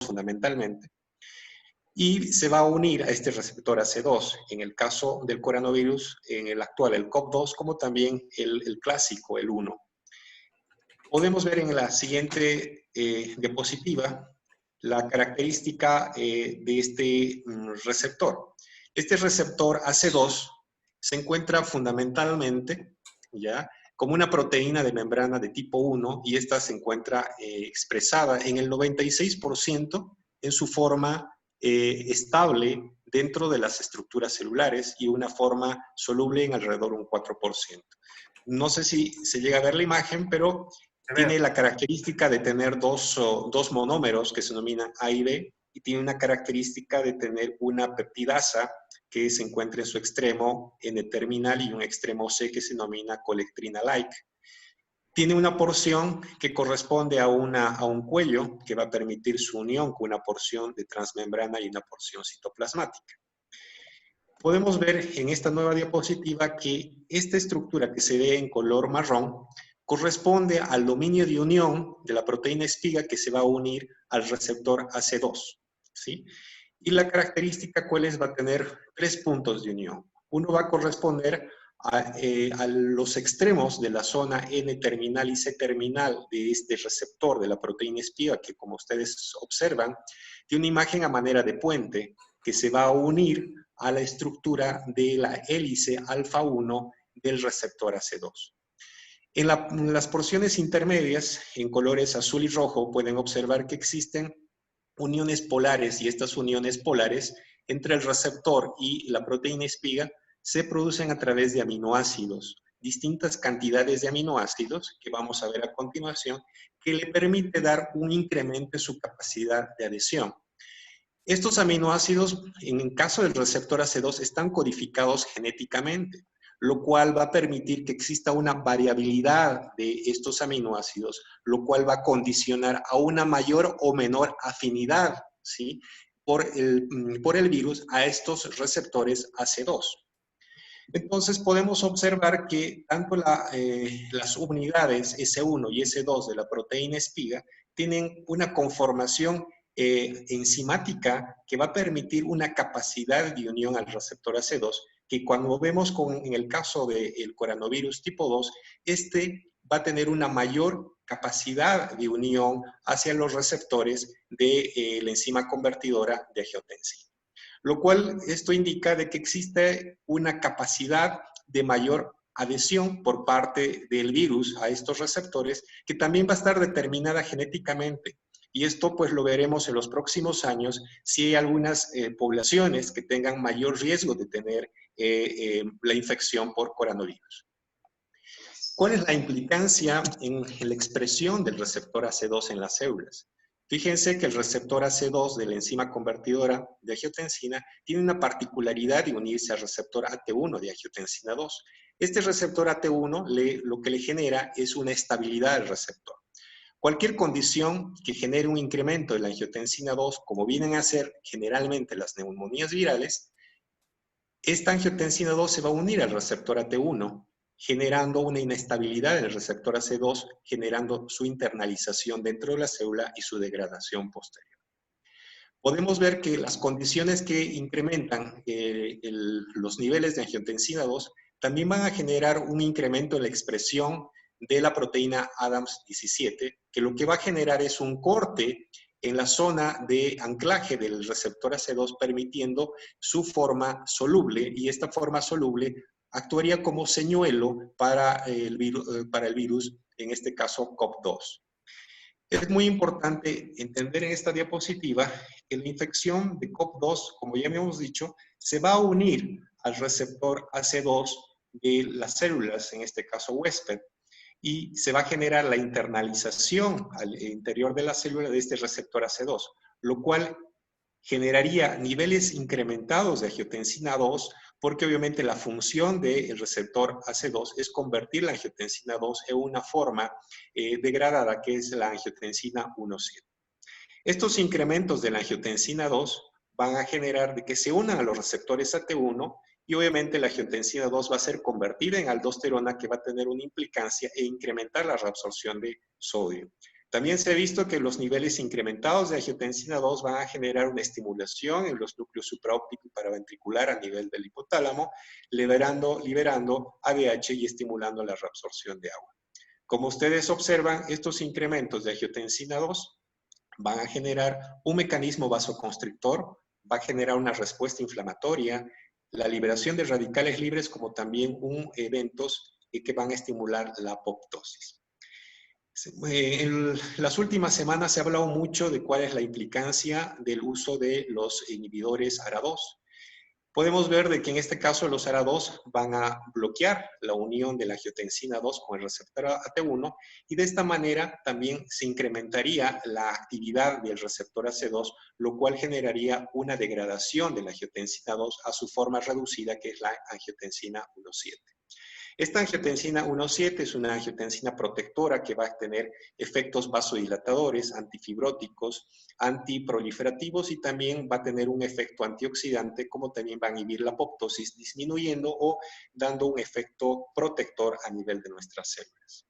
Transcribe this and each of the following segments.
fundamentalmente, y se va a unir a este receptor AC2, en el caso del coronavirus, en el actual, el COP2, como también el clásico, el 1. Podemos ver en la siguiente diapositiva la característica de este receptor. Este receptor AC2 se encuentra fundamentalmente, ¿ya?, como una proteína de membrana de tipo 1, y esta se encuentra expresada en el 96% en su forma estable dentro de las estructuras celulares y una forma soluble en alrededor de un 4%. No sé si se llega a ver la imagen, pero tiene la característica de tener dos monómeros que se denominan A y B, y tiene una característica de tener una peptidasa que se encuentra en su extremo N-terminal y un extremo C que se denomina colectrina-like. Tiene una porción que corresponde a un cuello que va a permitir su unión con una porción de transmembrana y una porción citoplasmática. Podemos ver en esta nueva diapositiva que esta estructura que se ve en color marrón corresponde al dominio de unión de la proteína espiga que se va a unir al receptor AC2, ¿sí? Y la característica, ¿cuál es? Va a tener 3 puntos de unión. Uno va a corresponder a los extremos de la zona N-terminal y C-terminal de este receptor de la proteína espiga, que como ustedes observan, tiene una imagen a manera de puente que se va a unir a la estructura de la hélice alfa 1 del receptor AC2. En las porciones intermedias, en colores azul y rojo, pueden observar que existen uniones polares, y estas uniones polares entre el receptor y la proteína espiga se producen a través de aminoácidos, distintas cantidades de aminoácidos que vamos a ver a continuación, que le permite dar un incremento en su capacidad de adhesión. Estos aminoácidos, en el caso del receptor AC2, están codificados genéticamente, lo cual va a permitir que exista una variabilidad de estos aminoácidos, lo cual va a condicionar a una mayor o menor afinidad, ¿sí?, por el virus a estos receptores AC2. Entonces podemos observar que tanto las unidades S1 y S2 de la proteína espiga tienen una conformación enzimática que va a permitir una capacidad de unión al receptor AC2, que cuando vemos en el caso del coronavirus tipo 2, este va a tener una mayor capacidad de unión hacia los receptores de la enzima convertidora de angiotensina. Lo cual esto indica de que existe una capacidad de mayor adhesión por parte del virus a estos receptores, que también va a estar determinada genéticamente. Y esto pues lo veremos en los próximos años si hay algunas poblaciones que tengan mayor riesgo de tener la infección por coronavirus. ¿Cuál es la implicancia en la expresión del receptor AC2 en las células? Fíjense que el receptor AC2 de la enzima convertidora de angiotensina tiene una particularidad de unirse al receptor AT1 de angiotensina 2. Este receptor AT1 lo que le genera es una estabilidad del receptor. Cualquier condición que genere un incremento de la angiotensina 2, como vienen a ser generalmente las neumonías virales, esta angiotensina 2 se va a unir al receptor AT1, generando una inestabilidad en el receptor AC2, generando su internalización dentro de la célula y su degradación posterior. Podemos ver que las condiciones que incrementan los niveles de angiotensina 2 también van a generar un incremento en la expresión de la proteína ADAMS17, que lo que va a generar es un corte en la zona de anclaje del receptor AC2, permitiendo su forma soluble, y esta forma soluble actuaría como señuelo para el virus, en este caso COP2. Es muy importante entender en esta diapositiva que la infección de COP2, como ya hemos dicho, se va a unir al receptor AC2 de las células, en este caso huésped, y se va a generar la internalización al interior de la célula de este receptor AC2, lo cual generaría niveles incrementados de angiotensina 2, porque obviamente la función del receptor AC2 es convertir la angiotensina 2 en una forma degradada, que es la angiotensina 1,7. Estos incrementos de la angiotensina 2 van a generar de que se unan a los receptores AT1, y obviamente la angiotensina 2 va a ser convertida en aldosterona, que va a tener una implicancia e incrementar la reabsorción de sodio. También se ha visto que los niveles incrementados de angiotensina 2 van a generar una estimulación en los núcleos supraóptico y paraventricular a nivel del hipotálamo, liberando ADH y estimulando la reabsorción de agua. Como ustedes observan, estos incrementos de angiotensina 2 van a generar un mecanismo vasoconstrictor, va a generar una respuesta inflamatoria, la liberación de radicales libres, como también eventos que van a estimular la apoptosis. En las últimas semanas se ha hablado mucho de cuál es la implicancia del uso de los inhibidores ARA2. Podemos ver de que en este caso los ARA2 van a bloquear la unión de la angiotensina 2 con el receptor AT1 y de esta manera también se incrementaría la actividad del receptor AC2, lo cual generaría una degradación de la angiotensina 2 a su forma reducida, que es la angiotensina 1,7. Esta angiotensina 1,7 es una angiotensina protectora que va a tener efectos vasodilatadores, antifibróticos, antiproliferativos y también va a tener un efecto antioxidante, como también va a inhibir la apoptosis, disminuyendo o dando un efecto protector a nivel de nuestras células.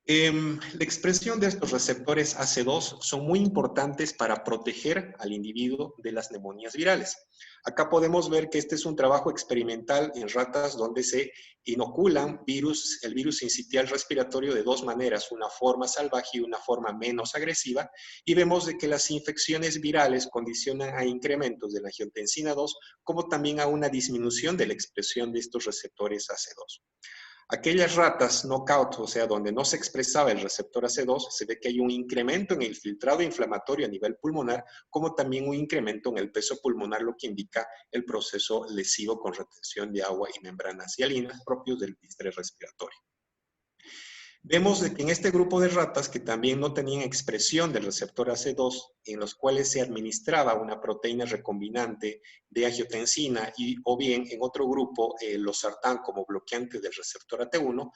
La expresión de estos receptores AC2 son muy importantes para proteger al individuo de las neumonías virales. Acá podemos ver que este es un trabajo experimental en ratas donde se inoculan el virus sincitial respiratorio de dos maneras, una forma salvaje y una forma menos agresiva, y vemos de que las infecciones virales condicionan a incrementos de la angiotensina 2, como también a una disminución de la expresión de estos receptores AC2. Aquellas ratas knockout, o sea, donde no se expresaba el receptor AC2, se ve que hay un incremento en el filtrado inflamatorio a nivel pulmonar, como también un incremento en el peso pulmonar, lo que indica el proceso lesivo con retención de agua y membranas hialinas propios del distrés respiratorio. Vemos de que en este grupo de ratas que también no tenían expresión del receptor AC2, en los cuales se administraba una proteína recombinante de angiotensina o bien en otro grupo los sartán como bloqueante del receptor AT1,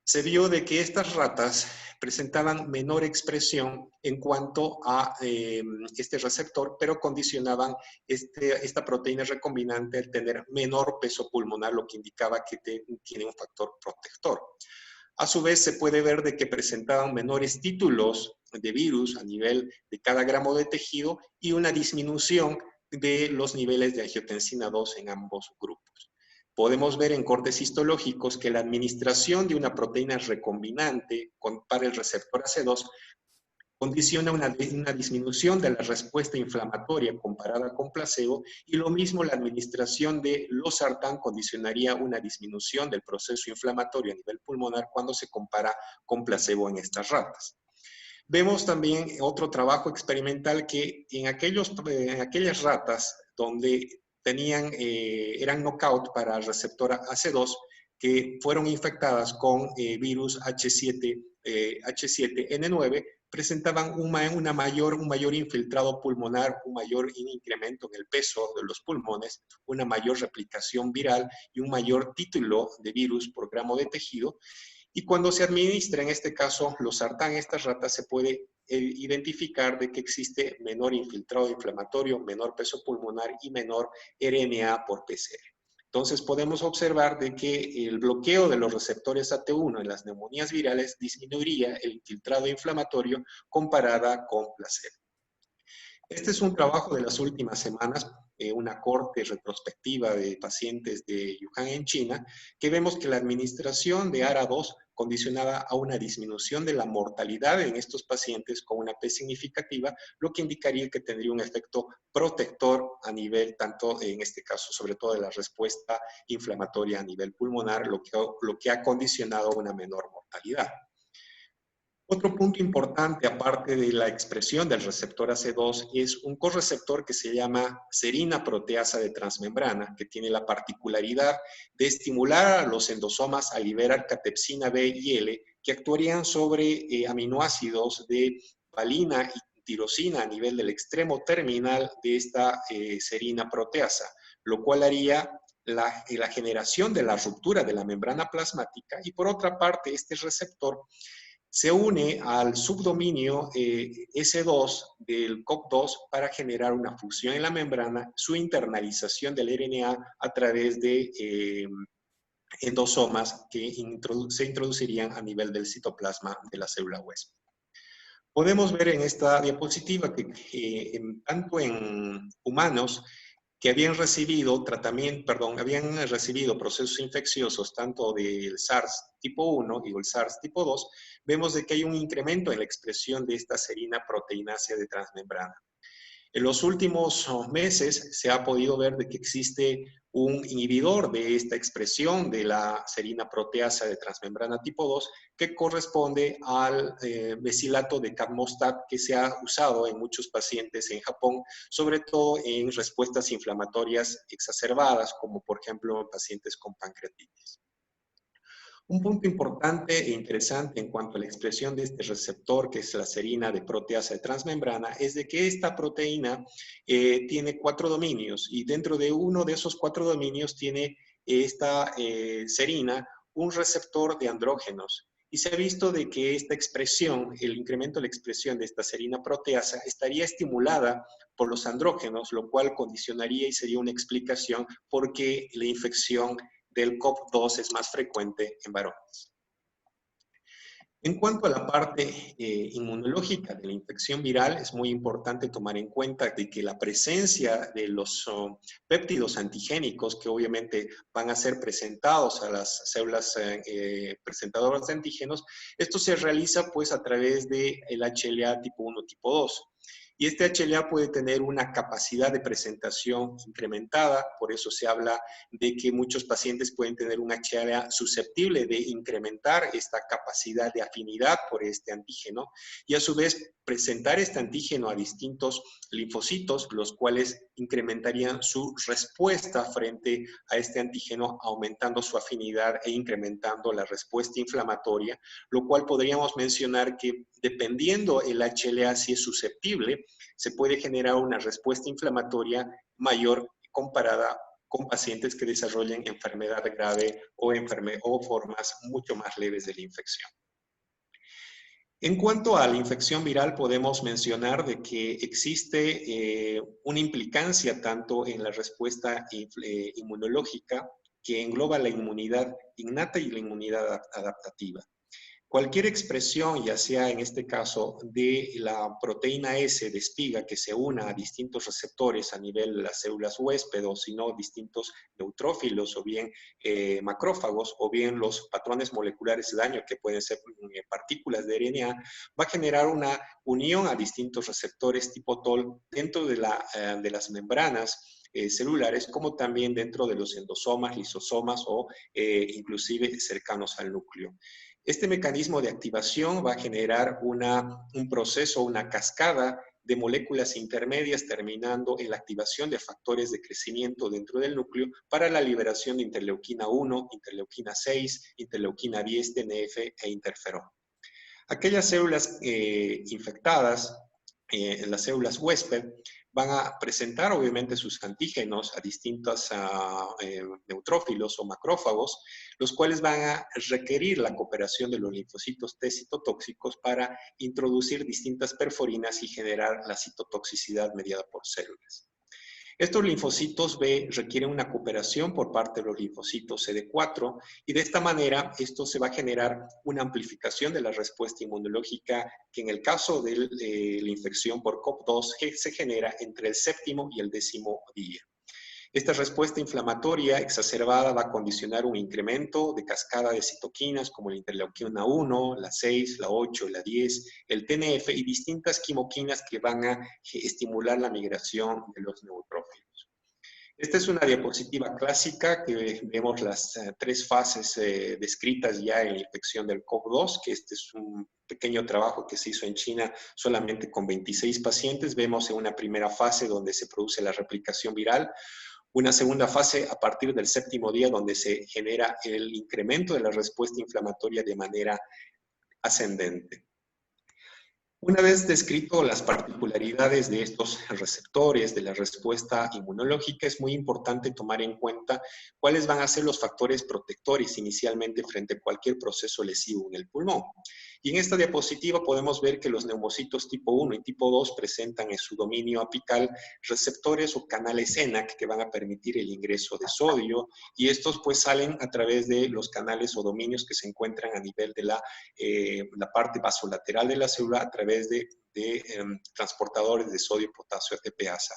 se vio de que estas ratas presentaban menor expresión en cuanto a este receptor, pero condicionaban esta proteína recombinante al tener menor peso pulmonar, lo que indicaba que tiene un factor protector. A su vez, se puede ver de que presentaban menores títulos de virus a nivel de cada gramo de tejido y una disminución de los niveles de angiotensina 2 en ambos grupos. Podemos ver en cortes histológicos que la administración de una proteína recombinante para el receptor AC2 condiciona una disminución de la respuesta inflamatoria comparada con placebo, y lo mismo la administración de losartán condicionaría una disminución del proceso inflamatorio a nivel pulmonar cuando se compara con placebo en estas ratas. Vemos también otro trabajo experimental que en aquellas ratas donde eran knockout para el receptor AC2, que fueron infectadas con virus H7N9, presentaban un mayor infiltrado pulmonar, un mayor incremento en el peso de los pulmones, una mayor replicación viral y un mayor título de virus por gramo de tejido. Y cuando se administra, en este caso, losartán a estas ratas, se puede identificar de que existe menor infiltrado inflamatorio, menor peso pulmonar y menor RNA por PCR. Entonces podemos observar de que el bloqueo de los receptores AT1 en las neumonías virales disminuiría el infiltrado inflamatorio comparada con placebo. Este es un trabajo de las últimas semanas, una corte retrospectiva de pacientes de Wuhan en China, que vemos que la administración de ARA2 condicionaba a una disminución de la mortalidad en estos pacientes con una P significativa, lo que indicaría que tendría un efecto protector a nivel, tanto en este caso, sobre todo de la respuesta inflamatoria a nivel pulmonar, lo que ha condicionado una menor mortalidad. Otro punto importante, aparte de la expresión del receptor AC2, es un correceptor que se llama serina proteasa de transmembrana, que tiene la particularidad de estimular a los endosomas a liberar catepsina B y L, que actuarían sobre aminoácidos de valina y tirosina a nivel del extremo terminal de esta serina proteasa, lo cual haría la generación de la ruptura de la membrana plasmática. Y por otra parte, este receptor se une al subdominio S2 del COP2 para generar una fusión en la membrana, su internalización del RNA a través de endosomas que se introducirían a nivel del citoplasma de la célula huésped. Podemos ver en esta diapositiva que tanto en humanos que habían recibido habían recibido procesos infecciosos tanto del SARS tipo 1 y el SARS tipo 2, vemos de que hay un incremento en la expresión de esta serina proteinácea de transmembrana. En los últimos meses se ha podido ver de que existe un inhibidor de esta expresión de la serina proteasa de transmembrana tipo 2 que corresponde al becilato de capmostat que se ha usado en muchos pacientes en Japón, sobre todo en respuestas inflamatorias exacerbadas, como por ejemplo en pacientes con pancreatitis. Un punto importante e interesante en cuanto a la expresión de este receptor, que es la serina de proteasa de transmembrana, es de que esta proteína tiene 4 dominios y dentro de uno de esos 4 dominios tiene esta serina un receptor de andrógenos. Y se ha visto de que esta expresión, el incremento de la expresión de esta serina proteasa, estaría estimulada por los andrógenos, lo cual condicionaría y sería una explicación por qué la infección del COP2 es más frecuente en varones. En cuanto a la parte inmunológica de la infección viral, es muy importante tomar en cuenta de que la presencia de los péptidos antigénicos, que obviamente van a ser presentados a las células presentadoras de antígenos, esto se realiza pues a través del HLA tipo 1, tipo 2. Y este HLA puede tener una capacidad de presentación incrementada, por eso se habla de que muchos pacientes pueden tener un HLA susceptible de incrementar esta capacidad de afinidad por este antígeno y a su vez presentar este antígeno a distintos linfocitos, los cuales incrementarían su respuesta frente a este antígeno, aumentando su afinidad e incrementando la respuesta inflamatoria, lo cual podríamos mencionar que dependiendo el HLA si es susceptible, se puede generar una respuesta inflamatoria mayor comparada con pacientes que desarrollen enfermedad grave o formas mucho más leves de la infección. En cuanto a la infección viral, podemos mencionar de que existe una implicancia tanto en la respuesta inmunológica que engloba la inmunidad innata y la inmunidad adaptativa. Cualquier expresión, ya sea en este caso de la proteína S de espiga que se una a distintos receptores a nivel de las células huésped o si no distintos neutrófilos o bien macrófagos o bien los patrones moleculares de daño que pueden ser partículas de RNA, va a generar una unión a distintos receptores tipo TOL dentro de las membranas celulares, como también dentro de los endosomas, lisosomas o inclusive cercanos al núcleo. Este mecanismo de activación va a generar un proceso, una cascada de moléculas intermedias terminando en la activación de factores de crecimiento dentro del núcleo para la liberación de interleuquina 1, interleuquina 6, interleuquina 10, TNF e interferón. Aquellas células infectadas, las células huésped, van a presentar obviamente sus antígenos a distintos neutrófilos o macrófagos, los cuales van a requerir la cooperación de los linfocitos T citotóxicos para introducir distintas perforinas y generar la citotoxicidad mediada por células. Estos linfocitos B requieren una cooperación por parte de los linfocitos CD4 y de esta manera esto se va a generar una amplificación de la respuesta inmunológica que en el caso de la infección por COP2 se genera entre el 7º y el 10º día. Esta respuesta inflamatoria exacerbada va a condicionar un incremento de cascada de citoquinas como la interleuquina 1, la 6, la 8, la 10, el TNF y distintas quimoquinas que van a estimular la migración de los neutrófilos. Esta es una diapositiva clásica que vemos las 3 fases descritas ya en la infección del COP2, que este es un pequeño trabajo que se hizo en China solamente con 26 pacientes. Vemos en una primera fase donde se produce la replicación viral, una segunda fase a partir del 7º día donde se genera el incremento de la respuesta inflamatoria de manera ascendente. Una vez descrito las particularidades de estos receptores, de la respuesta inmunológica, es muy importante tomar en cuenta cuáles van a ser los factores protectores inicialmente frente a cualquier proceso lesivo en el pulmón. Y en esta diapositiva podemos ver que los neumocitos tipo 1 y tipo 2 presentan en su dominio apical receptores o canales ENaC que van a permitir el ingreso de sodio, y estos pues salen a través de los canales o dominios que se encuentran a nivel de la parte vasolateral de la célula a través de transportadores de sodio y potasio ATPasa.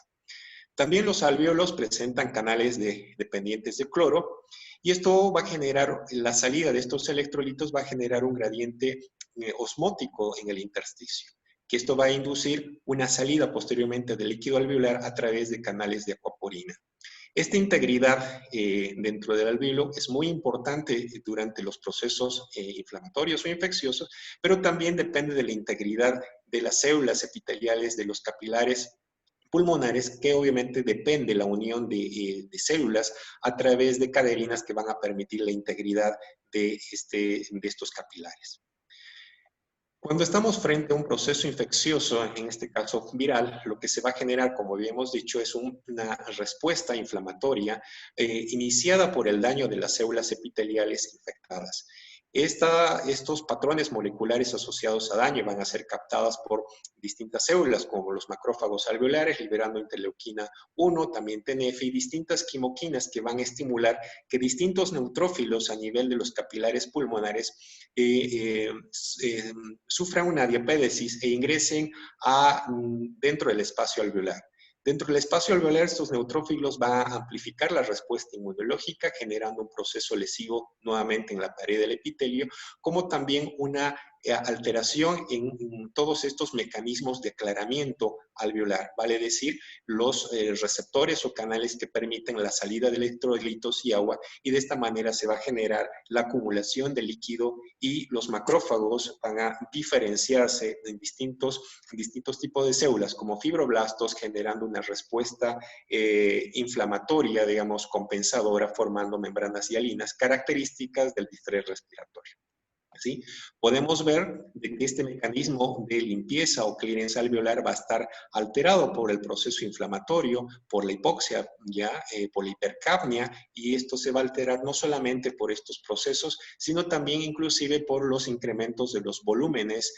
También los alvéolos presentan canales dependientes de cloro, y esto va a generar, la salida de estos electrolitos va a generar un gradiente osmótico en el intersticio, que esto va a inducir una salida posteriormente del líquido alveolar a través de canales de aquaporina. Esta integridad dentro del alvéolo es muy importante durante los procesos inflamatorios o infecciosos, pero también depende de la integridad de las células epiteliales de los capilares pulmonares, que obviamente depende la unión de células a través de cadeninas que van a permitir la integridad de estos capilares. Cuando estamos frente a un proceso infeccioso, en este caso viral, lo que se va a generar, como habíamos dicho, es una respuesta inflamatoria iniciada por el daño de las células epiteliales infectadas. Estos patrones moleculares asociados a daño van a ser captadas por distintas células, como los macrófagos alveolares, liberando interleuquina 1, también TNF, y distintas quimoquinas que van a estimular que distintos neutrófilos a nivel de los capilares pulmonares sufran una diapédesis e ingresen dentro del espacio alveolar. Dentro del espacio alveolar, estos neutrófilos van a amplificar la respuesta inmunológica, generando un proceso lesivo nuevamente en la pared del epitelio, como también una alteración en todos estos mecanismos de aclaramiento alveolar, vale decir, los receptores o canales que permiten la salida de electrolitos y agua, y de esta manera se va a generar la acumulación de líquido, y los macrófagos van a diferenciarse en distintos tipos de células, como fibroblastos, generando una respuesta inflamatoria, digamos, compensadora, formando membranas hialinas, características del distrés respiratorio. ¿Sí? Podemos ver de que este mecanismo de limpieza o clearance alveolar va a estar alterado por el proceso inflamatorio, por la hipoxia, por la hipercapnia, y esto se va a alterar no solamente por estos procesos, sino también inclusive por los incrementos de los volúmenes,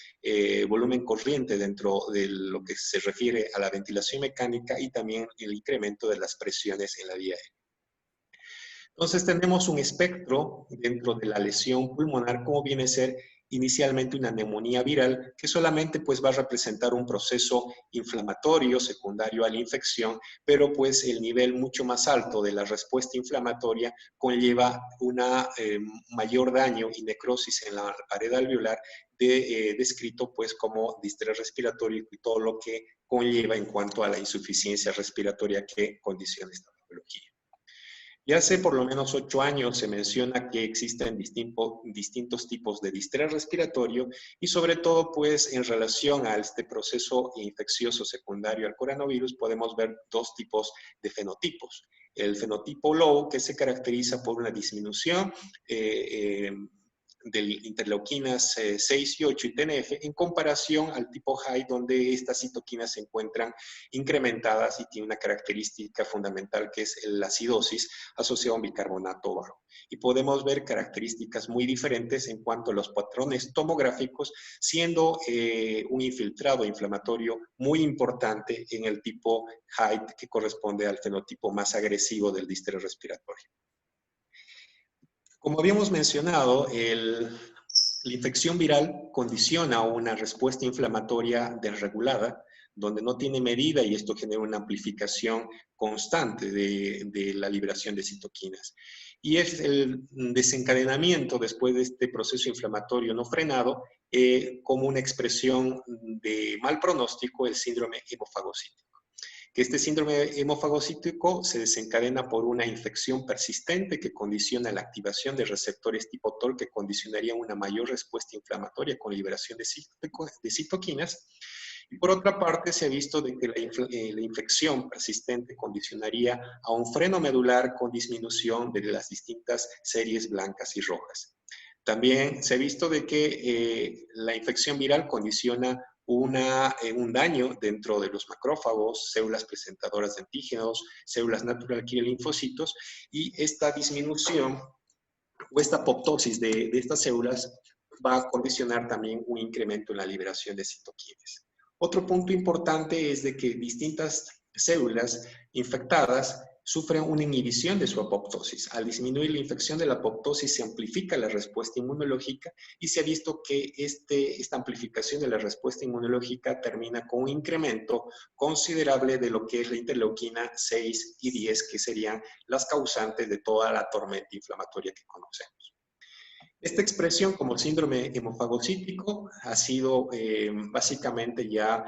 volumen corriente dentro de lo que se refiere a la ventilación mecánica, y también el incremento de las presiones en la vía aérea. Entonces tenemos un espectro dentro de la lesión pulmonar, como viene a ser inicialmente una neumonía viral, que solamente pues va a representar un proceso inflamatorio secundario a la infección, pero pues el nivel mucho más alto de la respuesta inflamatoria conlleva una mayor daño y necrosis en la pared alveolar, descrito pues como distrés respiratorio y todo lo que conlleva en cuanto a la insuficiencia respiratoria que condiciona esta patología. Ya hace por lo menos 8 años se menciona que existen distintos tipos de distrés respiratorio, y sobre todo pues en relación a este proceso infeccioso secundario al coronavirus podemos ver dos tipos de fenotipos. El fenotipo low, que se caracteriza por una disminución de interleuquinas 6 y 8 y TNF, en comparación al tipo high, donde estas citoquinas se encuentran incrementadas y tiene una característica fundamental que es la acidosis asociada a un bicarbonato bajo. Y podemos ver características muy diferentes en cuanto a los patrones tomográficos, siendo un infiltrado inflamatorio muy importante en el tipo high, que corresponde al fenotipo más agresivo del distrés respiratorio. Como habíamos mencionado, la infección viral condiciona una respuesta inflamatoria desregulada, donde no tiene medida, y esto genera una amplificación constante de la liberación de citoquinas. Y es el desencadenamiento después de este proceso inflamatorio no frenado, como una expresión de mal pronóstico, el síndrome hemofagocítico. Que este síndrome hemofagocítico se desencadena por una infección persistente que condiciona la activación de receptores tipo TOL, que condicionaría una mayor respuesta inflamatoria con liberación de citoquinas. Y por otra parte, se ha visto de que la infección persistente condicionaría a un freno medular con disminución de las distintas series blancas y rojas. También se ha visto de que la infección viral condiciona un daño dentro de los macrófagos, células presentadoras de antígenos, células natural killer linfocitos, y esta disminución o esta apoptosis de estas células va a condicionar también un incremento en la liberación de citoquinas. Otro punto importante es de que distintas células infectadas sufren una inhibición de su apoptosis. Al disminuir la infección de la apoptosis se amplifica la respuesta inmunológica y se ha visto que esta amplificación de la respuesta inmunológica termina con un incremento considerable de lo que es la interleuquina 6 y 10, que serían las causantes de toda la tormenta inflamatoria que conocemos. Esta expresión como síndrome hemofagocítico ha sido básicamente ya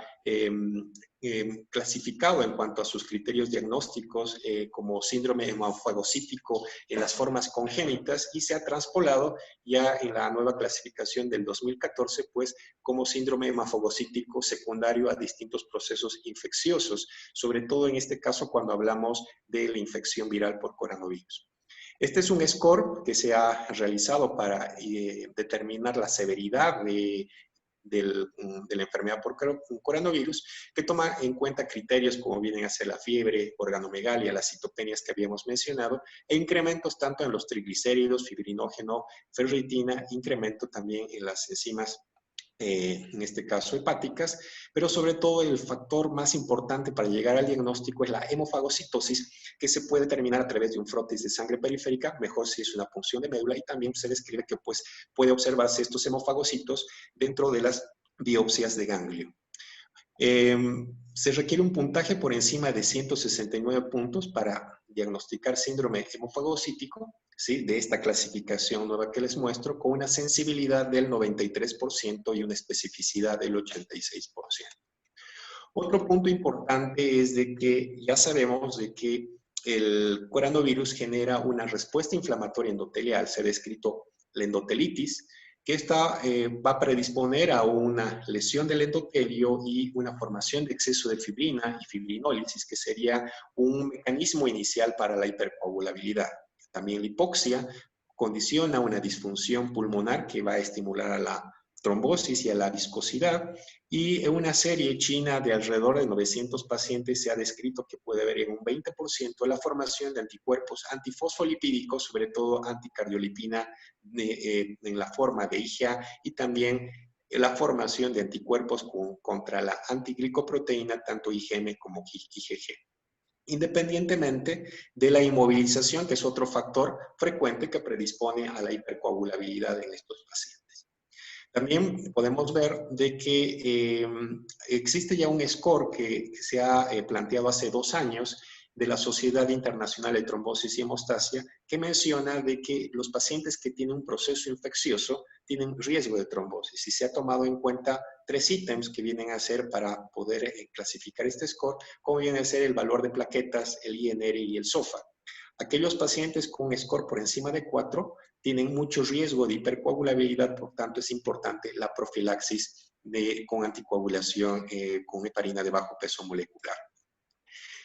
clasificado en cuanto a sus criterios diagnósticos como síndrome hemofagocítico en las formas congénitas y se ha traspolado ya en la nueva clasificación del 2014 pues como síndrome hemofagocítico secundario a distintos procesos infecciosos, sobre todo en este caso cuando hablamos de la infección viral por coronavirus. Este es un score que se ha realizado para determinar la severidad de la enfermedad por coronavirus, que toma en cuenta criterios como vienen a ser la fiebre, organomegalia, las citopenias que habíamos mencionado, e incrementos tanto en los triglicéridos, fibrinógeno, ferritina, incremento también en las enzimas en este caso hepáticas, pero sobre todo el factor más importante para llegar al diagnóstico es la hemofagocitosis, que se puede determinar a través de un frotis de sangre periférica, mejor si es una punción de médula, y también se describe que pues, puede observarse estos hemofagocitos dentro de las biopsias de ganglio. Se requiere un puntaje por encima de 169 puntos para diagnosticar síndrome hemofagocítico, ¿sí? De esta clasificación nueva que les muestro, con una sensibilidad del 93% y una especificidad del 86%. Otro punto importante es de que ya sabemos de que el coronavirus genera una respuesta inflamatoria endotelial. Se ha descrito la endotelitis, que esta va a predisponer a una lesión del endotelio y una formación de exceso de fibrina y fibrinólisis, que sería un mecanismo inicial para la hipercoagulabilidad. También la hipoxia condiciona una disfunción pulmonar que va a estimular a la trombosis y a la viscosidad, y en una serie china de alrededor de 900 pacientes se ha descrito que puede haber en un 20% la formación de anticuerpos antifosfolipídicos, sobre todo anticardiolipina en la forma de IgA, y también la formación de anticuerpos contra la antiglicoproteína, tanto IgM como IgG. Independientemente de la inmovilización, que es otro factor frecuente que predispone a la hipercoagulabilidad en estos pacientes. También podemos ver de que existe ya un score que se ha planteado hace 2 años de la Sociedad Internacional de Trombosis y Hemostasia, que menciona de que los pacientes que tienen un proceso infeccioso tienen riesgo de trombosis. Y se ha tomado en cuenta 3 ítems que vienen a ser para poder clasificar este score, como viene a ser el valor de plaquetas, el INR y el SOFA. Aquellos pacientes con un score por encima de 4 tienen mucho riesgo de hipercoagulabilidad, por tanto es importante la profilaxis con anticoagulación con heparina de bajo peso molecular.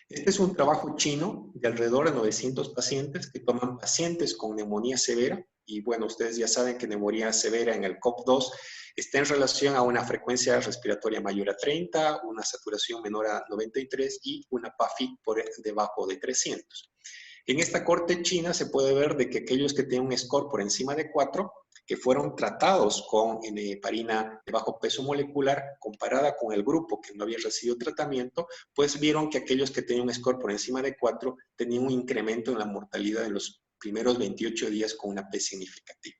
Este es un trabajo chino de alrededor de 900 pacientes que toman pacientes con neumonía severa, y bueno, ustedes ya saben que neumonía severa en el COP2 está en relación a una frecuencia respiratoria mayor a 30, una saturación menor a 93 y una PAFI por debajo de 300. En esta corte china se puede ver de que aquellos que tienen un score por encima de 4, que fueron tratados con heparina de bajo peso molecular, comparada con el grupo que no había recibido tratamiento, pues vieron que aquellos que tenían un score por encima de 4 tenían un incremento en la mortalidad en los primeros 28 días con una P significativa.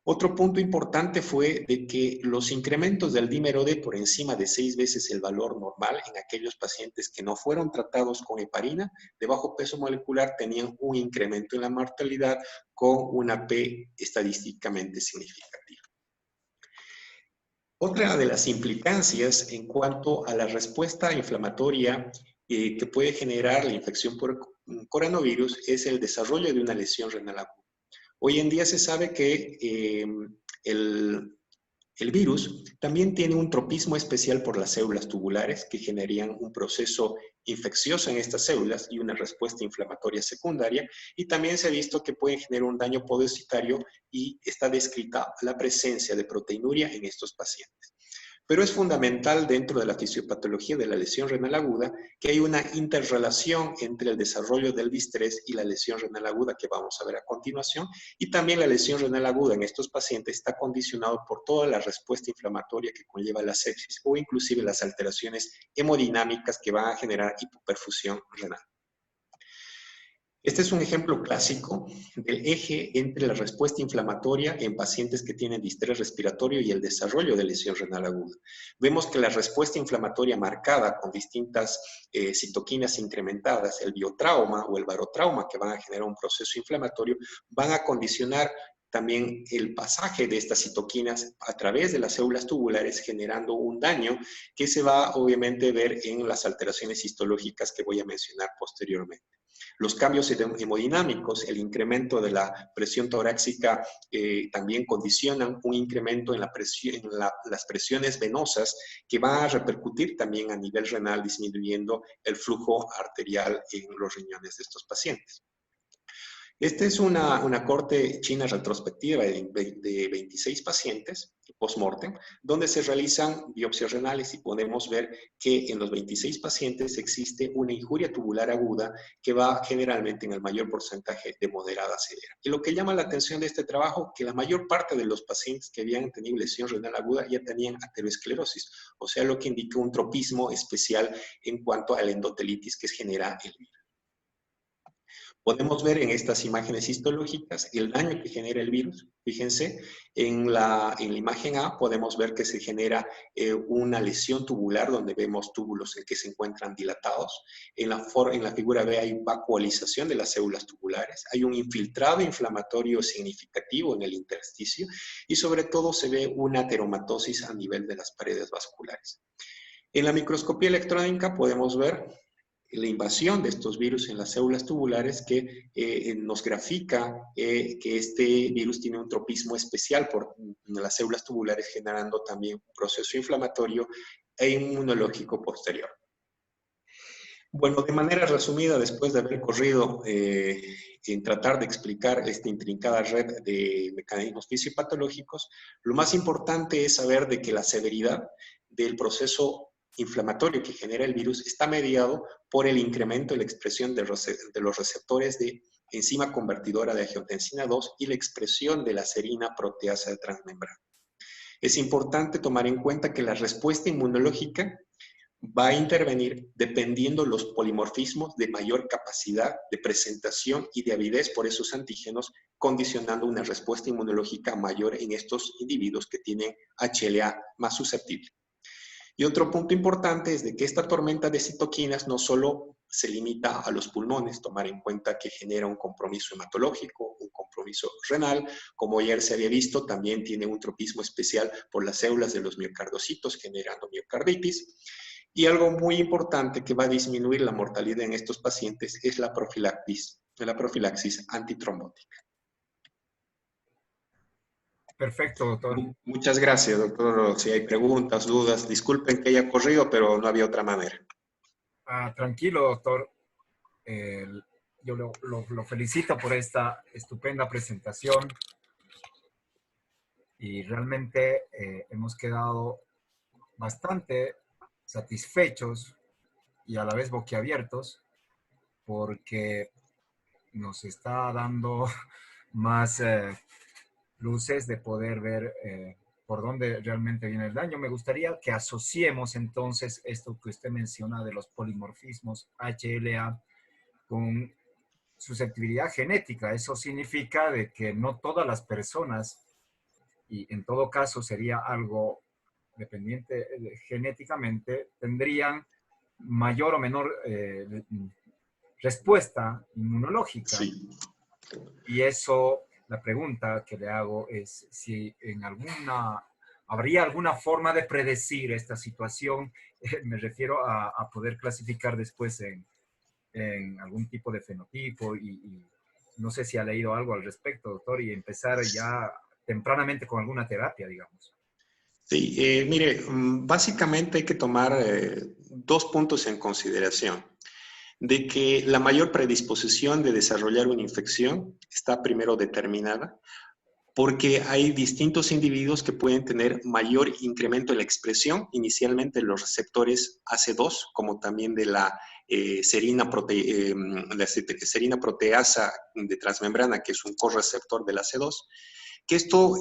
Otro punto importante fue de que los incrementos del dímero D por encima de 6 veces el valor normal en aquellos pacientes que no fueron tratados con heparina de bajo peso molecular tenían un incremento en la mortalidad con una P estadísticamente significativa. Otra de las implicancias en cuanto a la respuesta inflamatoria que puede generar la infección por coronavirus es el desarrollo de una lesión renal aguda. Hoy en día se sabe que el virus también tiene un tropismo especial por las células tubulares que generarían un proceso infeccioso en estas células y una respuesta inflamatoria secundaria, y también se ha visto que pueden generar un daño podocitario y está descrita la presencia de proteinuria en estos pacientes. Pero es fundamental dentro de la fisiopatología de la lesión renal aguda que hay una interrelación entre el desarrollo del distrés y la lesión renal aguda que vamos a ver a continuación. Y también la lesión renal aguda en estos pacientes está condicionado por toda la respuesta inflamatoria que conlleva la sepsis o inclusive las alteraciones hemodinámicas que van a generar hipoperfusión renal. Este es un ejemplo clásico del eje entre la respuesta inflamatoria en pacientes que tienen distrés respiratorio y el desarrollo de lesión renal aguda. Vemos que la respuesta inflamatoria marcada con distintas citoquinas incrementadas, el biotrauma o el barotrauma que van a generar un proceso inflamatorio, van a condicionar también el pasaje de estas citoquinas a través de las células tubulares, generando un daño que se va obviamente a ver en las alteraciones histológicas que voy a mencionar posteriormente. Los cambios hemodinámicos, el incremento de la presión torácica también condicionan un incremento en las presiones venosas que va a repercutir también a nivel renal, disminuyendo el flujo arterial en los riñones de estos pacientes. Esta es una corte china retrospectiva de 26 pacientes post-mortem, donde se realizan biopsias renales y podemos ver que en los 26 pacientes existe una injuria tubular aguda que va generalmente en el mayor porcentaje de moderada a severa. Y lo que llama la atención de este trabajo, que la mayor parte de los pacientes que habían tenido lesión renal aguda ya tenían aterosclerosis, o sea, lo que indica un tropismo especial en cuanto a la endotelitis que genera el virus. Podemos ver en estas imágenes histológicas el daño que genera el virus. Fíjense, en la imagen A podemos ver que se genera una lesión tubular donde vemos túbulos en que se encuentran dilatados. En la figura B hay vacuolización de las células tubulares. Hay un infiltrado inflamatorio significativo en el intersticio y sobre todo se ve una ateromatosis a nivel de las paredes vasculares. En la microscopía electrónica podemos ver la invasión de estos virus en las células tubulares que nos grafica que este virus tiene un tropismo especial por las células tubulares, generando también un proceso inflamatorio e inmunológico posterior. Bueno, de manera resumida, después de haber corrido en tratar de explicar esta intrincada red de mecanismos fisiopatológicos, lo más importante es saber de que la severidad del proceso inflamatorio que genera el virus está mediado por el incremento de la expresión de los receptores de enzima convertidora de angiotensina 2 y la expresión de la serina proteasa de transmembrana. Es importante tomar en cuenta que la respuesta inmunológica va a intervenir dependiendo los polimorfismos de mayor capacidad de presentación y de avidez por esos antígenos, condicionando una respuesta inmunológica mayor en estos individuos que tienen HLA más susceptible. Y otro punto importante es de que esta tormenta de citoquinas no solo se limita a los pulmones, tomar en cuenta que genera un compromiso hematológico, un compromiso renal, como ayer se había visto, también tiene un tropismo especial por las células de los miocardiocitos generando miocarditis. Y algo muy importante que va a disminuir la mortalidad en estos pacientes es la profilaxis antitrombótica. Perfecto, doctor. Muchas gracias, doctor. Si hay preguntas, dudas, disculpen que haya corrido, pero no había otra manera. Tranquilo, doctor. Yo lo felicito por esta estupenda presentación y realmente hemos quedado bastante satisfechos y a la vez boquiabiertos porque nos está dando más luces de poder ver por dónde realmente viene el daño. Me gustaría que asociemos entonces esto que usted menciona de los polimorfismos HLA con susceptibilidad genética. Eso significa de que no todas las personas, y en todo caso sería algo dependiente genéticamente, tendrían mayor o menor respuesta inmunológica. Sí. Y eso, la pregunta que le hago es si habría alguna forma de predecir esta situación. Me refiero a poder clasificar después en algún tipo de fenotipo y no sé si ha leído algo al respecto, doctor, y empezar ya tempranamente con alguna terapia, digamos. Sí, mire, básicamente hay que tomar dos puntos en consideración. De que la mayor predisposición de desarrollar una infección está primero determinada porque hay distintos individuos que pueden tener mayor incremento en la expresión, inicialmente de los receptores AC2, como también de la serina proteasa de transmembrana, que es un correceptor del AC2, que esto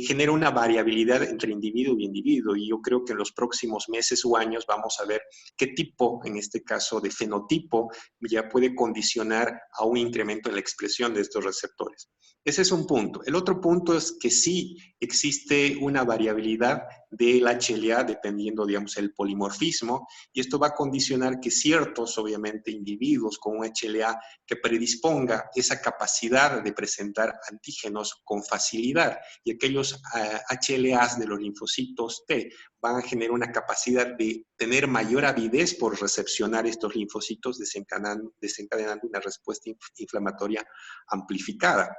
genera una variabilidad entre individuo y individuo, y yo creo que en los próximos meses o años vamos a ver qué tipo, en este caso de fenotipo, ya puede condicionar a un incremento en la expresión de estos receptores. Ese es un punto. El otro punto es que sí existe una variabilidad del HLA dependiendo, digamos, el polimorfismo, y esto va a condicionar que ciertos, obviamente, individuos con un HLA que predisponga esa capacidad de presentar antígenos con facilidad, y aquellos HLAs de los linfocitos T van a generar una capacidad de tener mayor avidez por recepcionar estos linfocitos, desencadenando una respuesta inflamatoria amplificada.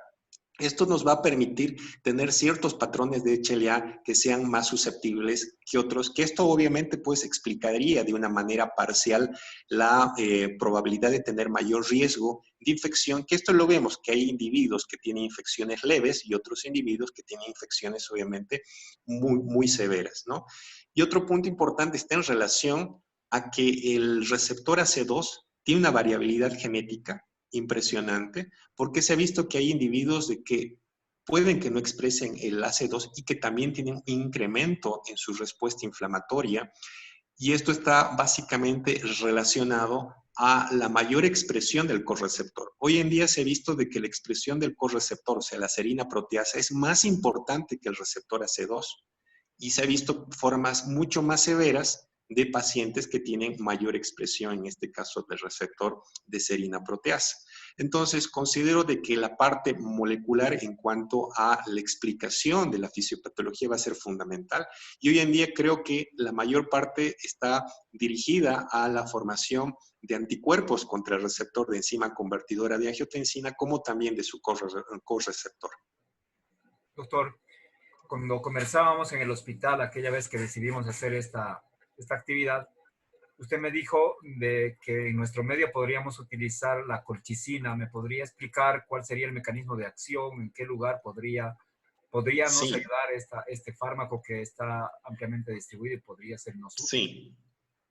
Esto nos va a permitir tener ciertos patrones de HLA que sean más susceptibles que otros, que esto obviamente pues explicaría de una manera parcial la probabilidad de tener mayor riesgo de infección, que esto lo vemos, que hay individuos que tienen infecciones leves y otros individuos que tienen infecciones obviamente muy severas, ¿no? Y otro punto importante está en relación a que el receptor AC2 tiene una variabilidad genética impresionante, porque se ha visto que hay individuos de que pueden que no expresen el AC2 y que también tienen un incremento en su respuesta inflamatoria, y esto está básicamente relacionado a la mayor expresión del correceptor. Hoy en día se ha visto de que la expresión del correceptor, o sea, la serina proteasa, es más importante que el receptor AC2, y se ha visto formas mucho más severas de pacientes que tienen mayor expresión, en este caso del receptor de serina proteasa. Entonces, considero de que la parte molecular en cuanto a la explicación de la fisiopatología va a ser fundamental, y hoy en día creo que la mayor parte está dirigida a la formación de anticuerpos contra el receptor de enzima convertidora de angiotensina, como también de su correceptor. Doctor, cuando conversábamos en el hospital aquella vez que decidimos hacer esta actividad, usted me dijo de que en nuestro medio podríamos utilizar la colchicina. ¿Me podría explicar cuál sería el mecanismo de acción? ¿En qué lugar podríamos Sí, ayudar este fármaco que está ampliamente distribuido y podría sernos útil?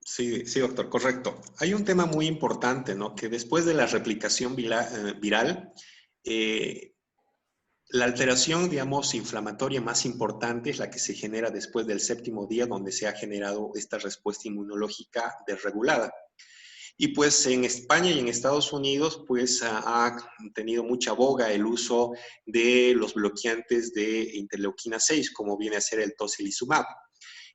sí. Sí, doctor, correcto. Hay un tema muy importante, ¿no? Que después de la replicación viral, eh, la alteración, digamos, inflamatoria más importante es la que se genera después del séptimo día, donde se ha generado esta respuesta inmunológica desregulada. Y pues en España y en Estados Unidos pues ha tenido mucha boga el uso de los bloqueantes de interleuquina 6, como viene a ser el tocilizumab.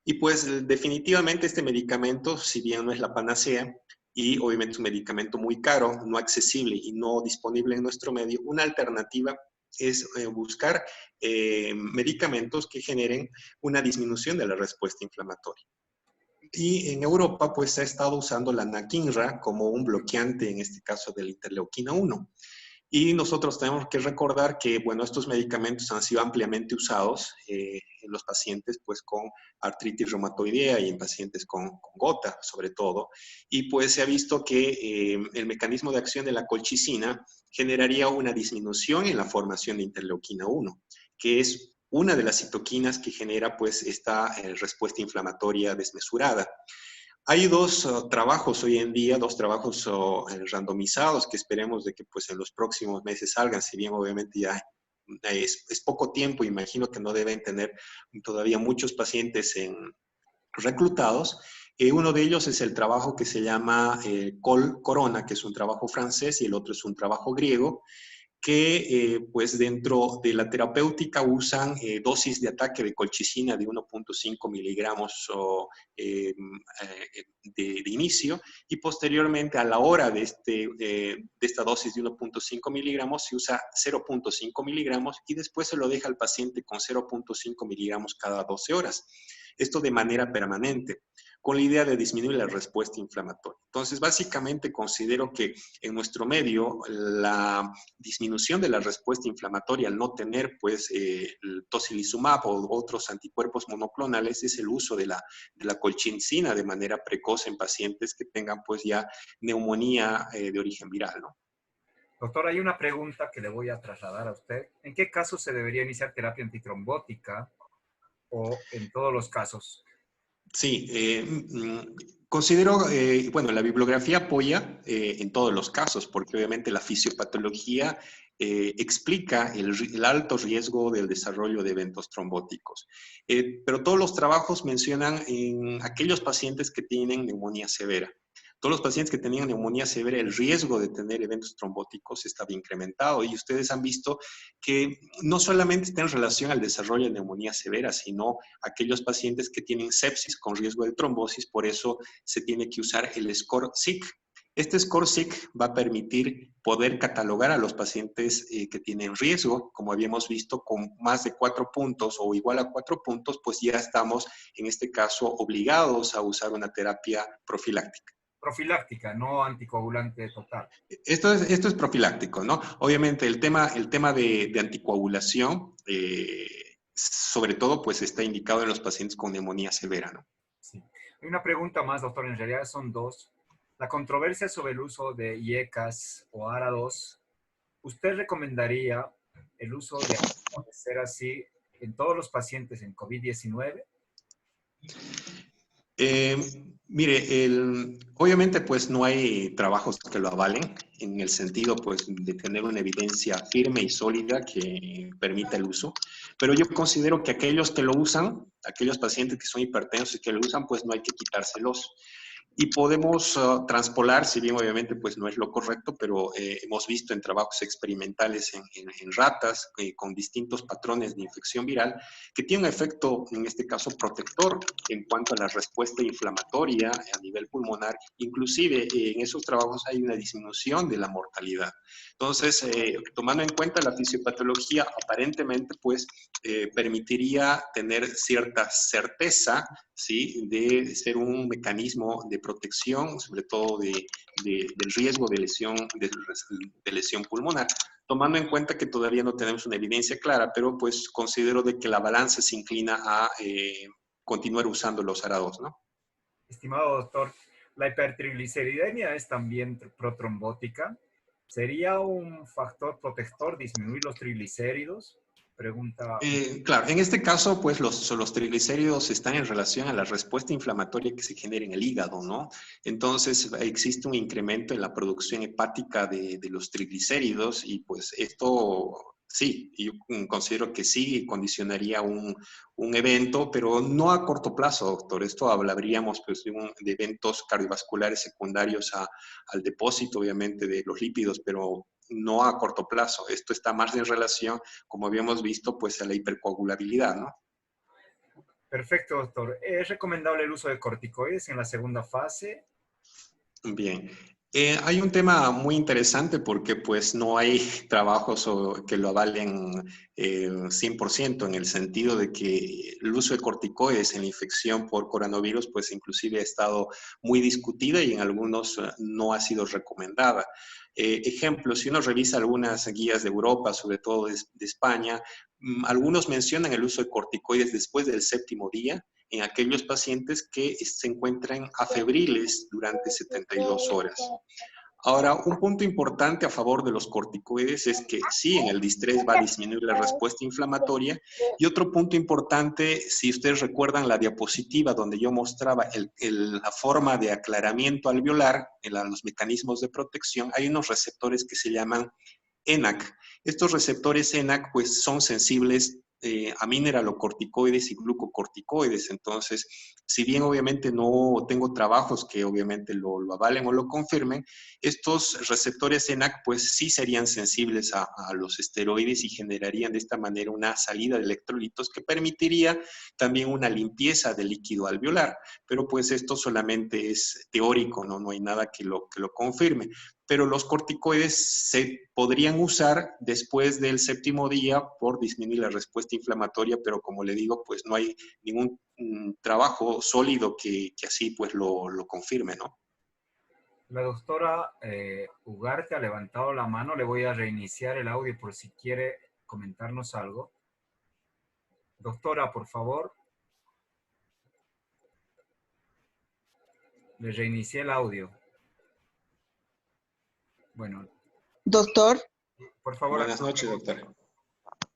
Y pues definitivamente este medicamento, si bien no es la panacea, y obviamente es un medicamento muy caro, no accesible y no disponible en nuestro medio, una alternativa es buscar medicamentos que generen una disminución de la respuesta inflamatoria. Y en Europa, pues se ha estado usando la anakinra como un bloqueante, en este caso de la interleuquina 1. Y nosotros tenemos que recordar que, bueno, estos medicamentos han sido ampliamente usados en los pacientes pues con artritis reumatoidea y en pacientes con gota, sobre todo. Y pues se ha visto que el mecanismo de acción de la colchicina generaría una disminución en la formación de interleuquina 1, que es una de las citoquinas que genera pues esta respuesta inflamatoria desmesurada. Hay dos trabajos hoy en día, dos trabajos randomizados que esperemos de que pues en los próximos meses salgan, si bien obviamente ya es poco tiempo, imagino que no deben tener todavía muchos pacientes reclutados. Uno de ellos es el trabajo que se llama Col Corona, que es un trabajo francés, y el otro es un trabajo griego, que pues dentro de la terapéutica usan dosis de ataque de colchicina de 1.5 miligramos de inicio, y posteriormente a la hora de esta dosis de 1.5 miligramos se usa 0.5 miligramos y después se lo deja al paciente con 0.5 miligramos cada 12 horas. Esto de manera permanente, con la idea de disminuir la respuesta inflamatoria. Entonces, básicamente considero que en nuestro medio la disminución de la respuesta inflamatoria al no tener pues el tocilizumab o otros anticuerpos monoclonales es el uso de la colchicina de manera precoz en pacientes que tengan pues ya neumonía de origen viral, ¿no? Doctor, hay una pregunta que le voy a trasladar a usted. ¿En qué casos se debería iniciar terapia antitrombótica o en todos los casos? Sí, considero, bueno, la bibliografía apoya en todos los casos, porque obviamente la fisiopatología explica el alto riesgo del desarrollo de eventos trombóticos. Pero todos los trabajos mencionan en aquellos pacientes que tienen neumonía severa. Todos los pacientes que tenían neumonía severa, el riesgo de tener eventos trombóticos estaba incrementado y ustedes han visto que no solamente está en relación al desarrollo de neumonía severa, sino aquellos pacientes que tienen sepsis con riesgo de trombosis, por eso se tiene que usar el score-SIC. Este score-SIC va a permitir poder catalogar a los pacientes que tienen riesgo, como habíamos visto, con más de 4 puntos o igual a 4 puntos, pues ya estamos, en este caso, obligados a usar una terapia profiláctica. Profiláctica, no anticoagulante total. Esto es profiláctico, ¿no? Obviamente el tema de anticoagulación, sobre todo, pues está indicado en los pacientes con neumonía severa, ¿no? Sí. Hay una pregunta más, doctor, en realidad son dos. La controversia sobre el uso de IECAS o ARA2, ¿usted recomendaría el uso de ARA2 de ser así en todos los pacientes en COVID-19? Eh, Mire, obviamente pues no hay trabajos que lo avalen en el sentido pues de tener una evidencia firme y sólida que permita el uso, pero yo considero que aquellos que lo usan, aquellos pacientes que son hipertensos y que lo usan, pues no hay que quitárselos. Y podemos transpolar, si bien obviamente pues no es lo correcto, pero hemos visto en trabajos experimentales en ratas con distintos patrones de infección viral que tiene un efecto, en este caso, protector en cuanto a la respuesta inflamatoria a nivel pulmonar. Inclusive en esos trabajos hay una disminución de la mortalidad. Entonces, tomando en cuenta la fisiopatología, aparentemente pues permitiría tener cierta certeza, ¿sí?, de ser un mecanismo de protección, sobre todo del riesgo de lesión pulmonar, tomando en cuenta que todavía no tenemos una evidencia clara, pero pues considero de que la balanza se inclina a continuar usando los arados, ¿no? Estimado doctor, la hipertrigliceridemia es también protrombótica. ¿Sería un factor protector disminuir los triglicéridos? Pregunta. Claro, en este caso, pues los triglicéridos están en relación a la respuesta inflamatoria que se genera en el hígado, ¿no? Entonces, existe un incremento en la producción hepática de los triglicéridos y pues esto, sí, yo considero que sí condicionaría un evento, pero no a corto plazo, doctor. Esto hablaríamos pues de eventos cardiovasculares secundarios al depósito, obviamente, de los lípidos, pero no a corto plazo. Esto está más en relación, como habíamos visto, pues a la hipercoagulabilidad, ¿no? Perfecto, doctor. ¿Es recomendable el uso de corticoides en la segunda fase? Bien. Hay un tema muy interesante porque pues no hay trabajos que lo avalen 100% en el sentido de que el uso de corticoides en la infección por coronavirus pues inclusive ha estado muy discutida y en algunos no ha sido recomendada. Ejemplo, si uno revisa algunas guías de Europa, sobre todo de España, algunos mencionan el uso de corticoides después del 7º día en aquellos pacientes que se encuentran afebriles durante 72 horas. Ahora, un punto importante a favor de los corticoides es que sí, en el distrés va a disminuir la respuesta inflamatoria. Y otro punto importante, si ustedes recuerdan la diapositiva donde yo mostraba la forma de aclaramiento alveolar, los mecanismos de protección, hay unos receptores que se llaman ENaC. Estos receptores ENaC pues son sensibles a mineralocorticoides y glucocorticoides. Entonces, si bien obviamente no tengo trabajos que obviamente lo avalen o lo confirmen, estos receptores ENaC pues sí serían sensibles a los esteroides y generarían de esta manera una salida de electrolitos que permitiría también una limpieza del líquido alveolar. Pero pues esto solamente es teórico, ¿no? No hay nada que lo confirme. Pero los corticoides se podrían usar después del 7º día por disminuir la respuesta inflamatoria, pero como le digo, pues no hay ningún trabajo sólido que así pues lo confirme, ¿no? La doctora Ugarte ha levantado la mano. Le voy a reiniciar el audio por si quiere comentarnos algo. Doctora, por favor. Le reinicié el audio. Bueno, Doctor. Por favor. Buenas noches, doctor.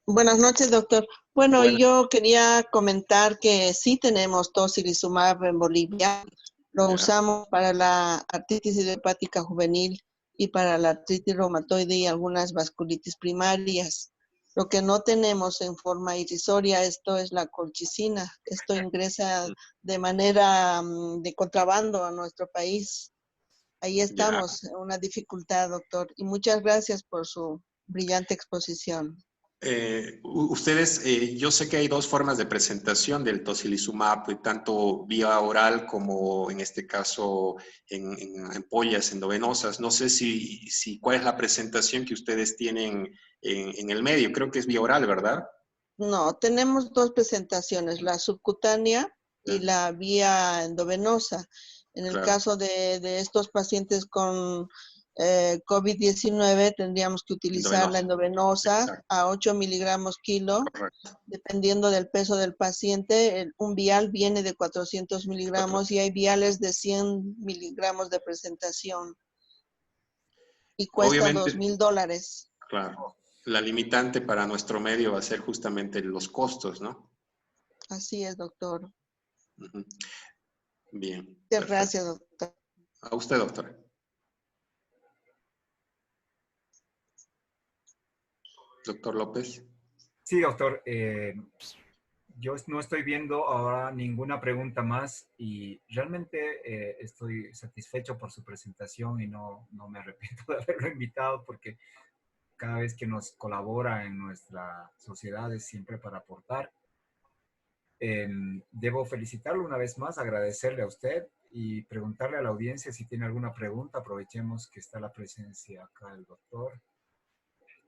Buenas noches, doctor. Bueno, Buenas. yo quería comentar que sí tenemos tocilizumab en Bolivia. Lo Ya. usamos para la artritis idiopática juvenil y para la artritis reumatoide y algunas vasculitis primarias. Lo que no tenemos en forma irrisoria, esto es la colchicina. Esto ingresa de manera de contrabando a nuestro país. Ahí estamos, una dificultad, doctor. Y muchas gracias por su brillante exposición. Ustedes, yo sé que hay dos formas de presentación del tocilizumab, tanto vía oral como en este caso en ampollas endovenosas. No sé cuál es la presentación que ustedes tienen en el medio. Creo que es vía oral, ¿verdad? No, tenemos dos presentaciones, la subcutánea y la vía endovenosa. En el Claro. caso de estos pacientes con COVID-19 tendríamos que utilizar la endovenosa a 8 miligramos kilo. Correcto. Dependiendo del peso del paciente, un vial viene de 400 miligramos y hay viales de 100 miligramos de presentación. Y cuesta Obviamente, $2,000. claro. La limitante para nuestro medio va a ser justamente los costos, ¿no? Así es, doctor. Uh-huh. Bien. Muchas Perfecto. gracias, doctor. A usted, doctora. Doctor López. Sí, doctor. Yo no estoy viendo ahora ninguna pregunta más y realmente estoy satisfecho por su presentación y no me arrepiento de haberlo invitado porque cada vez que nos colabora en nuestra sociedad es siempre para aportar. Debo felicitarlo una vez más, agradecerle a usted y preguntarle a la audiencia si tiene alguna pregunta. Aprovechemos que está la presencia acá del doctor.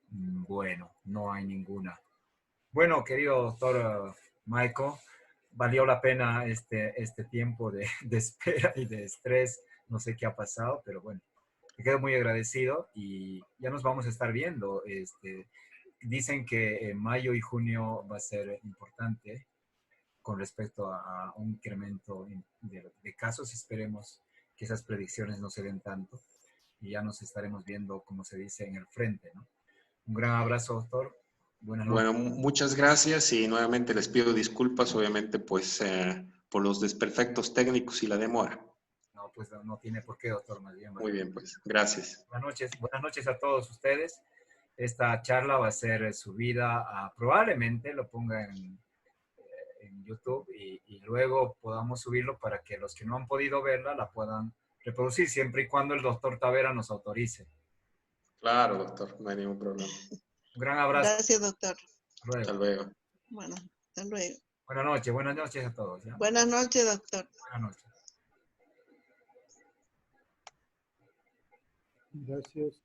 Bueno, no hay ninguna. Bueno, querido doctor Michael, valió la pena este tiempo de espera y de estrés. No sé qué ha pasado, pero bueno, te quedo muy agradecido y ya nos vamos a estar viendo. Dicen que mayo y junio va a ser importante con respecto a un incremento de casos. Esperemos que esas predicciones no se den tanto y ya nos estaremos viendo, como se dice, en el frente, ¿no? Un gran abrazo, doctor. Buenas noches. Bueno, muchas gracias y nuevamente les pido disculpas, obviamente, pues por los desperfectos técnicos y la demora. No, pues no tiene por qué, doctor, más bien. Muy bien, pues, gracias. Buenas noches a todos ustedes. Esta charla va a ser subida probablemente lo ponga en YouTube y luego podamos subirlo para que los que no han podido verla la puedan reproducir, siempre y cuando el doctor Tavera nos autorice. Claro, doctor, no hay ningún problema. Un gran abrazo. Gracias, doctor. Hasta luego. Bueno, hasta luego. Buenas noches a todos. ¿Ya? Buenas noches, doctor. Buenas noches. Gracias.